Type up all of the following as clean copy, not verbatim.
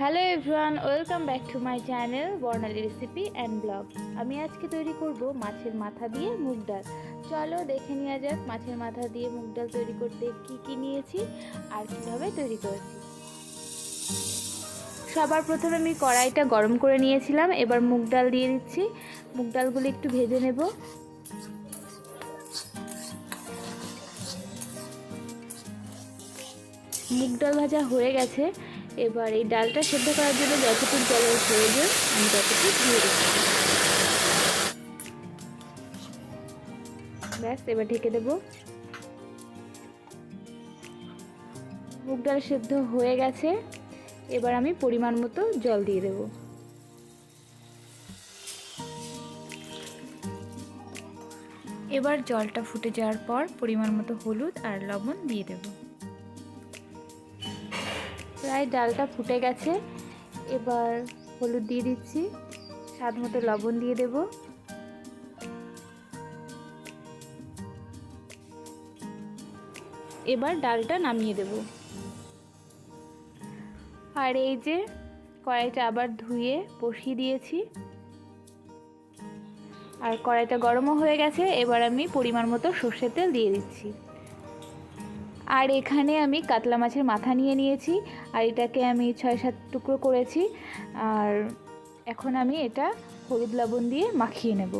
Hello everyone, welcome back to my channel Barnali recipe and blog. আমি আজকে তৈরি করব মাছের মাথা দিয়ে মুগ ডাল। চলো দেখে নেওয়া যাক মাছের মাথা দিয়ে মুগ ডাল তৈরি করতে কি কি নিয়েছি আর কিভাবে তৈরি করেছি। সবার প্রথমে আমি কড়াইটা গরম করে নিয়েছিলাম। এবার মুগ ডাল দিয়ে দিচ্ছি। মুগ ডালগুলো একটু ভেজে নেব। মুগ ডাল ভাজা হয়ে গেছে। এবার এই ডালটা সেদ্ধ করার জন্য যতটুকু জলের প্রয়োজন আমি ততটুকু দিয়ে দিচ্ছি। ব্যাস, এবার ঢেকে দেব। মুগ ডাল সেদ্ধ হয়ে গেছে। এবার আমি পরিমাণ মতো জল দিয়ে দেব। এবার জলটা ফুটে যাওয়ার পর পরিমাণ মতো হলুদ আর লবণ দিয়ে দেব। প্রায় ডালটা ফুটে গেছে। এবার হলুদ দিয়ে দিচ্ছি, স্বাদ মতো লবণ দিয়ে দেব। এবার ডালটা নামিয়ে দেব। আর এই যে কড়াইটা আবার ধুয়ে বসিয়ে দিয়েছি, আর কড়াইটা গরমও হয়ে গেছে। এবার আমি পরিমাণ মতো সর্ষের তেল দিয়ে দিচ্ছি। আর এখানে আমি কাতলা মাছের মাথা নিয়ে নিয়েছি, আর এটাকে আমি 6-7 টুকরো করেছি। আর এখন আমি এটা হলুদ লবণ দিয়ে মাখিয়ে নেব।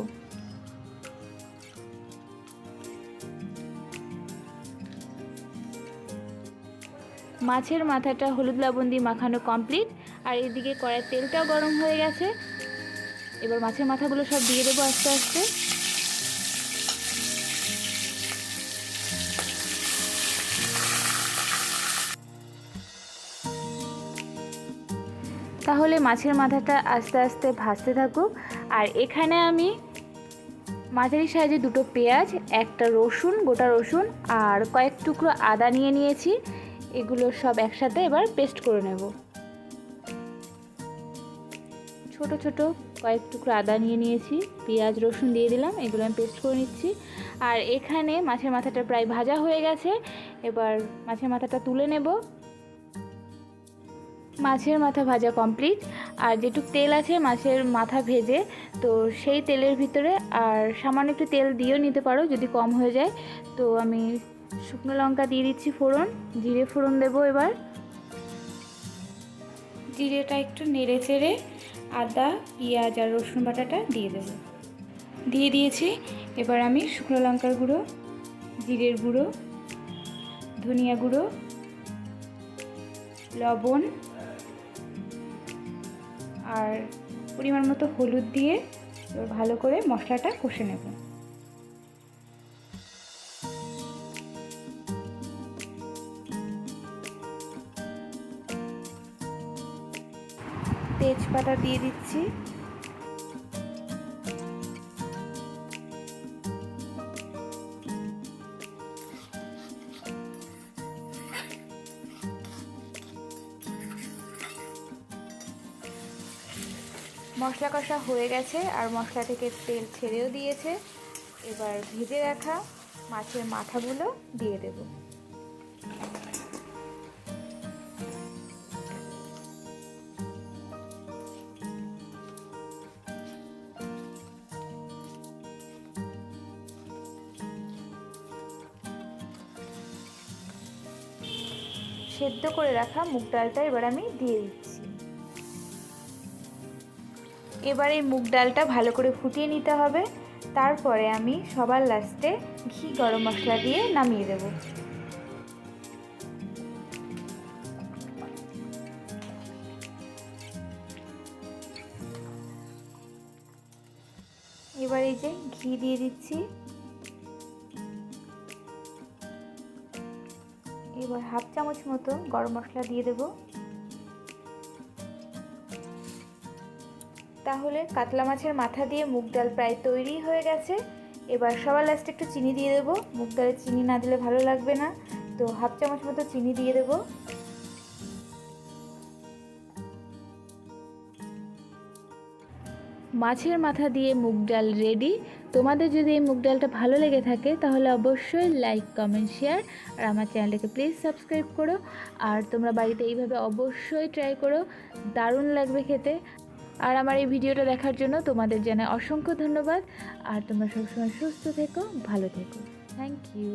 মাছের মাথাটা হলুদ লবণ দিয়ে মাখানো কমপ্লিট। আর এদিকে কড়াইয়ের তেলটাও গরম হয়ে গেছে। এবার মাছের মাথাগুলো সব দিয়ে দেবো আস্তে আস্তে। তাহলে মাছের মাথাটা আস্তে আস্তে ভাজতে থাকুক। আর এখানে আমি মাঝারি সাইজে 2টো পেঁয়াজ, একটা রসুন, গোটা রসুন আর কয়েক টুকরো আদা নিয়ে নিয়েছি। এগুলো সব একসাথে এবার পেস্ট করে নেব। ছোট ছোট কয়েক টুকরো আদা নিয়ে নিয়েছি, পেঁয়াজ রসুন দিয়ে দিলাম, এগুলো আমি পেস্ট করে নিচ্ছি। আর এখানে মাছের মাথাটা প্রায় ভাজা হয়ে গেছে। এবার মাছের মাথাটা তুলে নেব। মাছের মাথা ভাজা কমপ্লিট। আর যেটুকু তেল আছে মাছের মাথা ভেজে, তো সেই তেলের ভিতরে আর সামান্য একটু তেল দিয়েও নিতে পারো যদি কম হয়ে যায়। তো আমি শুকনো লঙ্কা দিয়ে দিচ্ছি ফোড়ন, জিরে ফোড়ন দেবো। এবার জিরেটা একটু নেড়ে চেড়ে আদা, পেঁয়াজ আর রসুন বাটাটা দিয়ে দেবো। দিয়ে দিয়েছি। এবার আমি শুকনো লঙ্কার গুঁড়ো, জিরের গুঁড়ো, ধনিয়া গুঁড়ো, লবণ আর পরিমাণ মতো হলুদ দিয়ে এবার ভালো করে মশলাটা কষে নেব। তেজপাতা দিয়ে দিচ্ছি। মশলা কষা হয়ে গেছে আর মশলা থেকে তেল ছেড়েও দিয়েছে। এবার ভেজে রাখা মাছের মাথাগুলো দিয়ে দেব। সেদ্ধ করে রাখা মুগ ডালটা এবার আমি দিয়ে দিচ্ছি। এবার এই মুগ ডালটা ভালো করে ফুটিয়ে নিতে হবে। তারপরে আমি সবার লাস্টে ঘি গরম মশলা দিয়ে নামিয়ে দেব। এবার এই যে ঘি দিয়ে দিচ্ছি। এবার 1/2 চামচ মতো গরম মশলা দিয়ে দেব। তাহলে কাতলা মাছের মাথা দিয়ে মুগ ডাল প্রায় তৈরি হয়ে গেছে। এবার সবার লাস্টে একটু চিনি দিয়ে দেবো। মুগ ডালে চিনি না দিলে ভালো লাগবে না, তো 1/2 চামচ মতো চিনি দিয়ে দেব। মাছের মাথা দিয়ে মুগ ডাল রেডি। তোমাদের যদি এই মুগ ডালটা ভালো লেগে থাকে তাহলে অবশ্যই লাইক, কমেন্ট, শেয়ার আর আমার চ্যানেলটাকে প্লিজ সাবস্ক্রাইব করো। আর তোমরা বাড়িতে এইভাবে অবশ্যই ট্রাই করো, দারুণ লাগবে খেতে। আর আমার এই ভিডিওটা দেখার জন্য তোমাদের জানাই অসংখ্য ধন্যবাদ। আর তোমরা সবসময় সুস্থ থেকো, ভালো থেকো। Thank you.